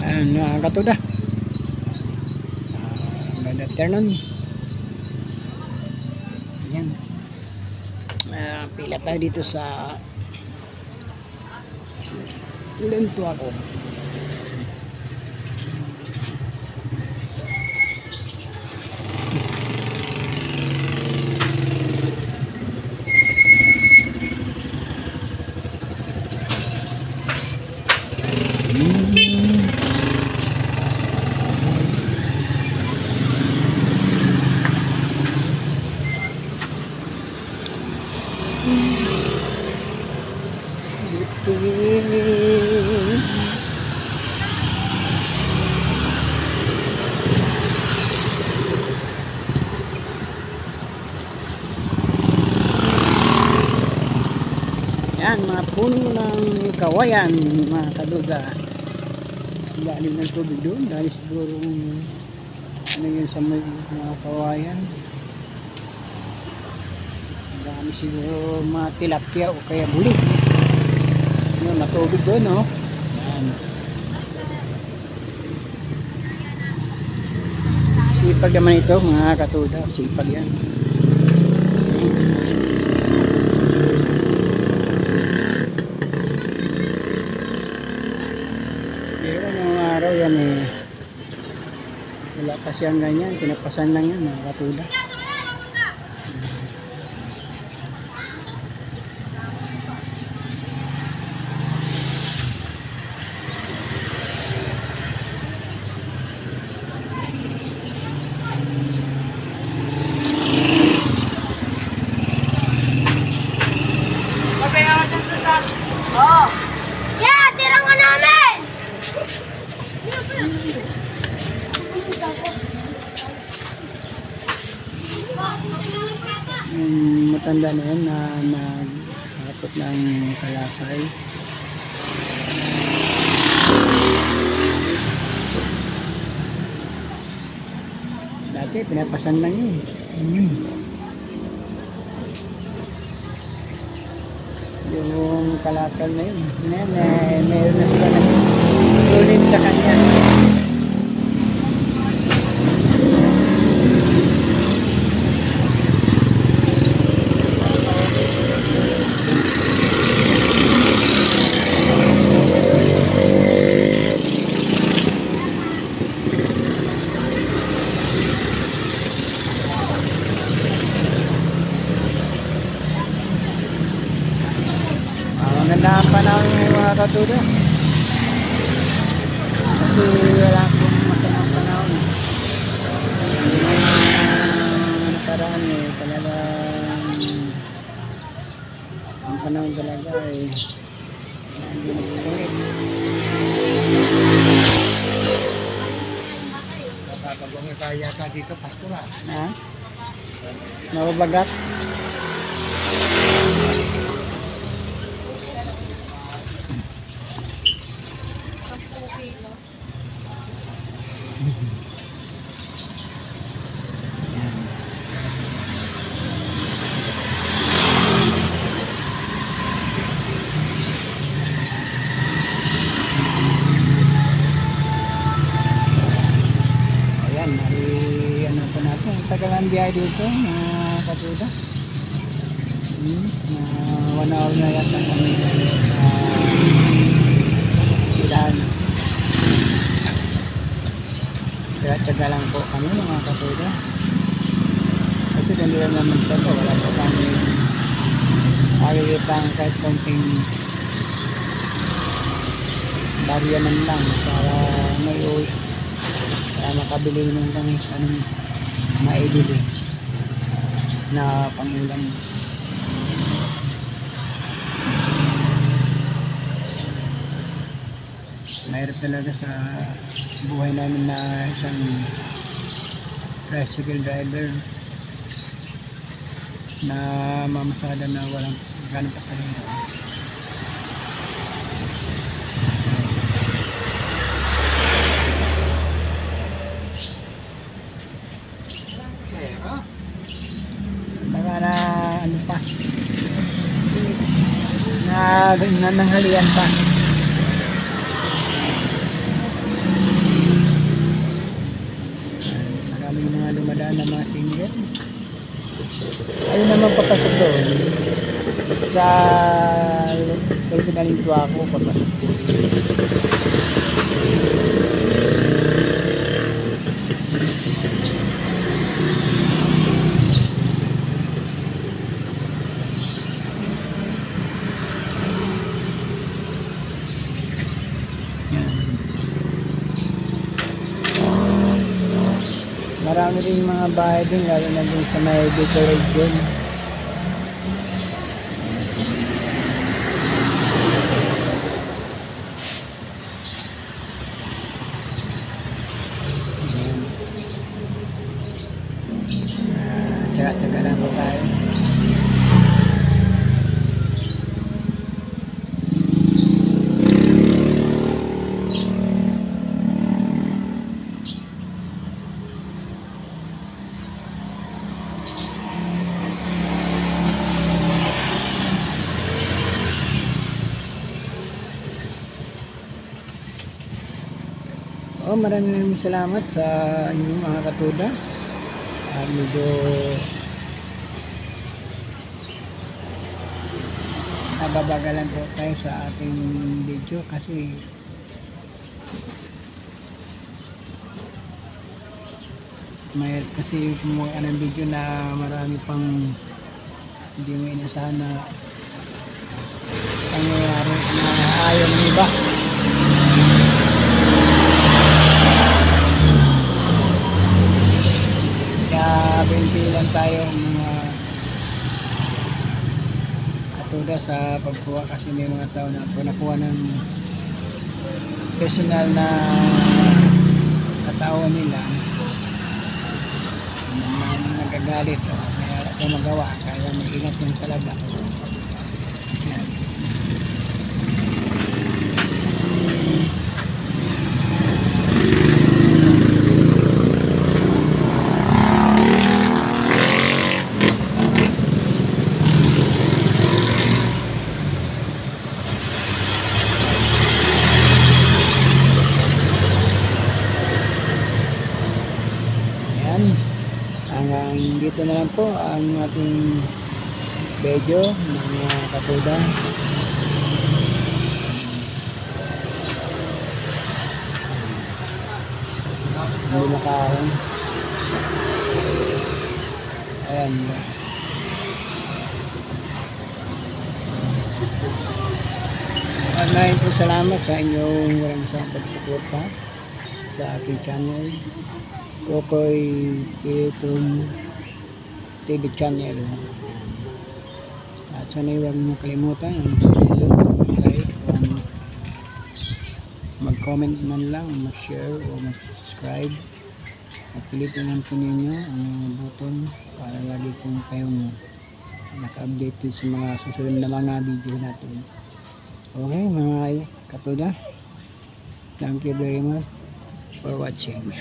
Ayan, katuda. Good afternoon. Ayan. Pila tayo dito sa Lento ako. Yan, mga puno ng kawayan, mga kaduga. Lalim ng tubig doon dahil siguro ano yun sa mga kawayan. Dami siguro mga tilapia o kaya bulik. Yun, matubig doon, no? Yan. Sipag naman ito, mga katuda. Sipag yan. Pero nung araw yan eh, wala pa siyang ganyan. Pinapasan lang yan, mga katuda. Oh. Yeah, tira nga namin. Matanda na yan na nagkakot ng kalakay. Dati pinapasan lang yun. Yung kalakal na yun. Meron na sila nag-ulit sa kanya. Maganda ang panahon ng mga katuda. Kasi wala akong masamang panahon. Nakaraan eh, talagang ang panahon talaga eh hindi nagsusunod. Kapag kaya ka dito, pastura. Ha? Nababagat? Ano po natin, tagal ang biyahe dito mga katuda. 1 hour na yata kami sa silahan. Kaya tsaga lang po kami mga katuda. Kasi hindi lang naman tayo, wala po kami makikitang kahit konting barya man lang para may uwi. Para makabili ng anong maibili na pangulam. Mahirap talaga sa buhay namin na isang tricycle driver na mamasada na walang ganang pasahero. Baka na ano pa na nananghalian pa. sa pinalinto ako kapag marami rin mga bahay din lalo na dun sa may decoration. Tsaga-tsaga lang po tayo. Maraming salamat sa inyong mga katuda. Medyo nababagalan po tayo sa ating video kasi may kasi kumuha ng video na marami pang hindi mo inasahan na pangyayari na ayaw ng iba. Bintilan tayo mga katuda sa pagkuha kasi may mga tao na nakuha ng personal na katawan nila nagagalit kaya ito magawa kaya mag-ingat yung talaga. Yan. Hanggang dito na lang po ang ating video mga katuda. Hindi makahon. Ayan. Maraming po salamat sa inyong walang isang pagsuporta sa aking channel. Kokoy Piritong TV channel. At sana huwag mo kalimutan ang like, mag-comment man lang, mag-share o mag-subscribe. At pilitin lang po ninyo ang button para lagi kong kayong naka-update sa mga susunod na mga video natin. Okay mga katuda, thank you very much for watching.